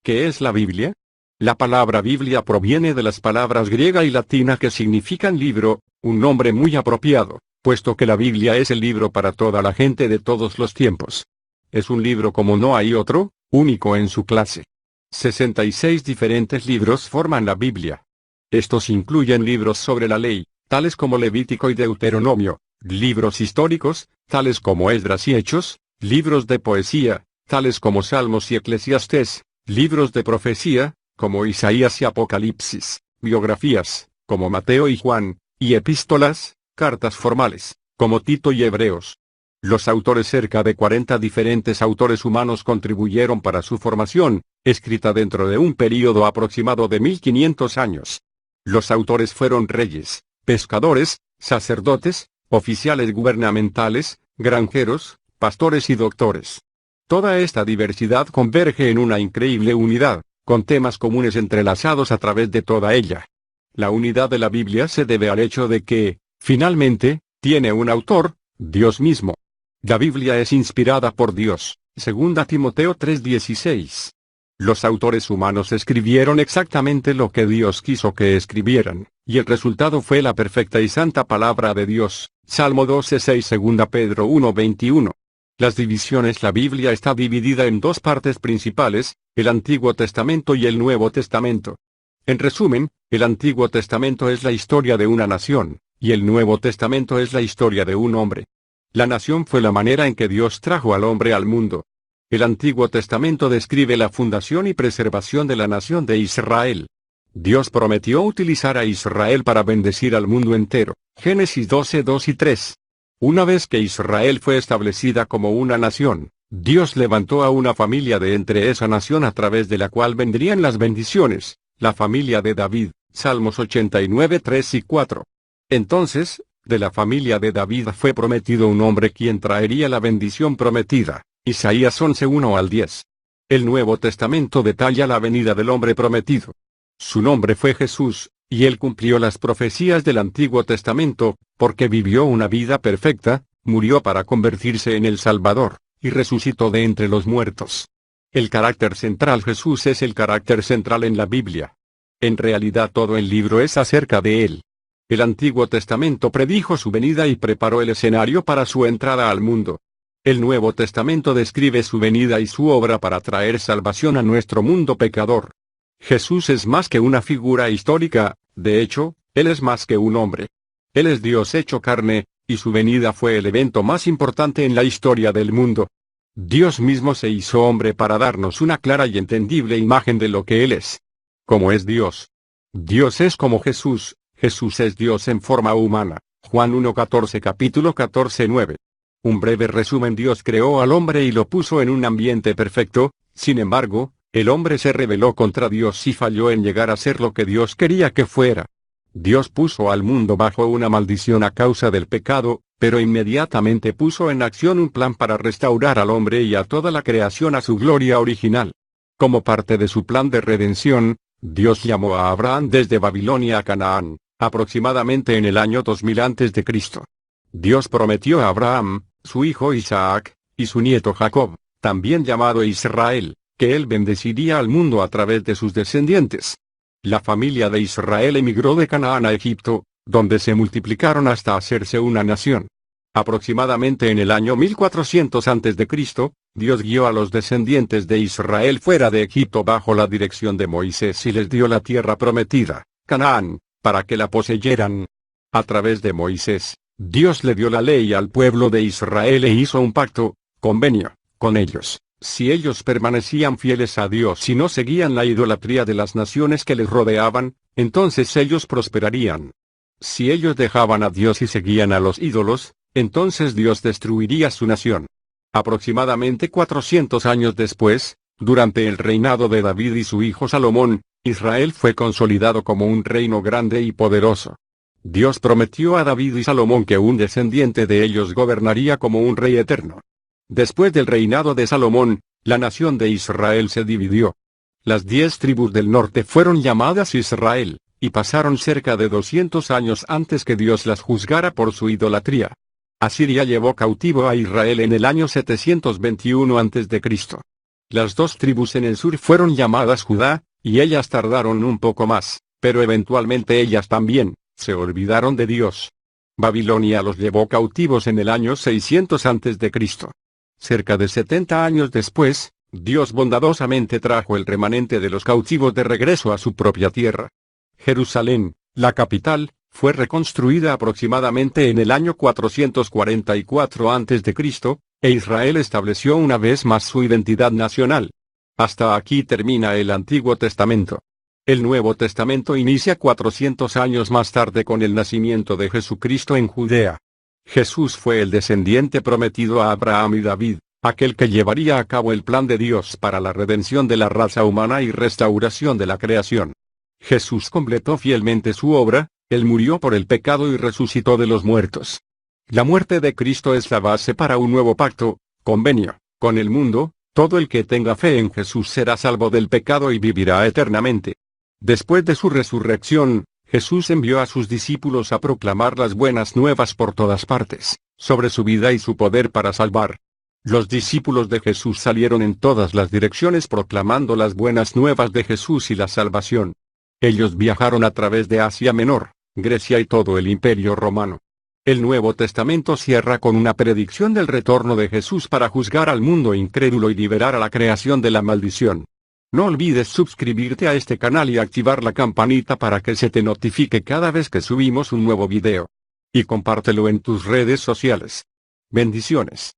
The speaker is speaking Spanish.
¿Qué es la Biblia? La palabra Biblia proviene de las palabras griega y latina que significan libro, un nombre muy apropiado, puesto que la Biblia es el libro para toda la gente de todos los tiempos. Es un libro como no hay otro, único en su clase. 66 diferentes libros forman la Biblia. Estos incluyen libros sobre la ley, tales como Levítico y Deuteronomio, libros históricos, tales como Esdras y Hechos, libros de poesía, tales como Salmos y Eclesiastés, libros de profecía, como Isaías y Apocalipsis, biografías, como Mateo y Juan, y epístolas, cartas formales, como Tito y Hebreos. Los autores, cerca de 40 diferentes autores humanos, contribuyeron para su formación, escrita dentro de un período aproximado de 1500 años. Los autores fueron reyes, pescadores, sacerdotes, oficiales gubernamentales, granjeros, pastores y doctores. Toda esta diversidad converge en una increíble unidad, con temas comunes entrelazados a través de toda ella. La unidad de la Biblia se debe al hecho de que, finalmente, tiene un autor, Dios mismo. La Biblia es inspirada por Dios, 2 Timoteo 3:16. Los autores humanos escribieron exactamente lo que Dios quiso que escribieran, y el resultado fue la perfecta y santa palabra de Dios, Salmo 12:6, 2 Pedro 1:21. Las divisiones. La Biblia está dividida en dos partes principales, el Antiguo Testamento y el Nuevo Testamento. En resumen, el Antiguo Testamento es la historia de una nación, y el Nuevo Testamento es la historia de un hombre. La nación fue la manera en que Dios trajo al hombre al mundo. El Antiguo Testamento describe la fundación y preservación de la nación de Israel. Dios prometió utilizar a Israel para bendecir al mundo entero. Génesis 12:2 y 3. Una vez que Israel fue establecida como una nación, Dios levantó a una familia de entre esa nación a través de la cual vendrían las bendiciones, la familia de David, Salmos 89:3 y 4. Entonces, de la familia de David fue prometido un hombre quien traería la bendición prometida. Isaías 11:1 al 10. El Nuevo Testamento detalla la venida del hombre prometido. Su nombre fue Jesús, y él cumplió las profecías del Antiguo Testamento, porque vivió una vida perfecta, murió para convertirse en el Salvador, y resucitó de entre los muertos. El carácter central. Jesús es el carácter central en la Biblia. En realidad todo el libro es acerca de él. El Antiguo Testamento predijo su venida y preparó el escenario para su entrada al mundo. El Nuevo Testamento describe su venida y su obra para traer salvación a nuestro mundo pecador. Jesús es más que una figura histórica, de hecho, Él es más que un hombre. Él es Dios hecho carne, y su venida fue el evento más importante en la historia del mundo. Dios mismo se hizo hombre para darnos una clara y entendible imagen de lo que Él es. ¿Cómo es Dios? Dios es como Jesús. Jesús es Dios en forma humana. Juan 1:14, capítulo 14:9. Un breve resumen. Dios creó al hombre y lo puso en un ambiente perfecto. Sin embargo, el hombre se rebeló contra Dios y falló en llegar a ser lo que Dios quería que fuera. Dios puso al mundo bajo una maldición a causa del pecado, pero inmediatamente puso en acción un plan para restaurar al hombre y a toda la creación a su gloria original. Como parte de su plan de redención, Dios llamó a Abraham desde Babilonia a Canaán, aproximadamente en el año 2000 a.C. Dios prometió a Abraham, su hijo Isaac, y su nieto Jacob, también llamado Israel, que él bendeciría al mundo a través de sus descendientes. La familia de Israel emigró de Canaán a Egipto, donde se multiplicaron hasta hacerse una nación. Aproximadamente en el año 1400 a.C., Dios guió a los descendientes de Israel fuera de Egipto bajo la dirección de Moisés y les dio la tierra prometida, Canaán, para que la poseyeran. A través de Moisés, Dios le dio la ley al pueblo de Israel e hizo un pacto, convenio, con ellos. Si ellos permanecían fieles a Dios y no seguían la idolatría de las naciones que les rodeaban, entonces ellos prosperarían. Si ellos dejaban a Dios y seguían a los ídolos, entonces Dios destruiría su nación. Aproximadamente 400 años después, durante el reinado de David y su hijo Salomón, Israel fue consolidado como un reino grande y poderoso. Dios prometió a David y Salomón que un descendiente de ellos gobernaría como un rey eterno. Después del reinado de Salomón, la nación de Israel se dividió. Las 10 tribus del norte fueron llamadas Israel, y pasaron cerca de 200 años antes que Dios las juzgara por su idolatría. Asiria llevó cautivo a Israel en el año 721 a.C. Las dos tribus en el sur fueron llamadas Judá, y ellas tardaron un poco más, pero eventualmente ellas también se olvidaron de Dios. Babilonia los llevó cautivos en el año 600 a.C. Cerca de 70 años después, Dios bondadosamente trajo el remanente de los cautivos de regreso a su propia tierra. Jerusalén, la capital, fue reconstruida aproximadamente en el año 444 a.C., e Israel estableció una vez más su identidad nacional. Hasta aquí termina el Antiguo Testamento. El Nuevo Testamento inicia 400 años más tarde con el nacimiento de Jesucristo en Judea. Jesús fue el descendiente prometido a Abraham y David, aquel que llevaría a cabo el plan de Dios para la redención de la raza humana y restauración de la creación. Jesús completó fielmente su obra, Él murió por el pecado y resucitó de los muertos. La muerte de Cristo es la base para un nuevo pacto, convenio, con el mundo. Todo el que tenga fe en Jesús será salvo del pecado y vivirá eternamente. Después de su resurrección, Jesús envió a sus discípulos a proclamar las buenas nuevas por todas partes, sobre su vida y su poder para salvar. Los discípulos de Jesús salieron en todas las direcciones proclamando las buenas nuevas de Jesús y la salvación. Ellos viajaron a través de Asia Menor, Grecia y todo el Imperio Romano. El Nuevo Testamento cierra con una predicción del retorno de Jesús para juzgar al mundo incrédulo y liberar a la creación de la maldición. No olvides suscribirte a este canal y activar la campanita para que se te notifique cada vez que subimos un nuevo video. Y compártelo en tus redes sociales. Bendiciones.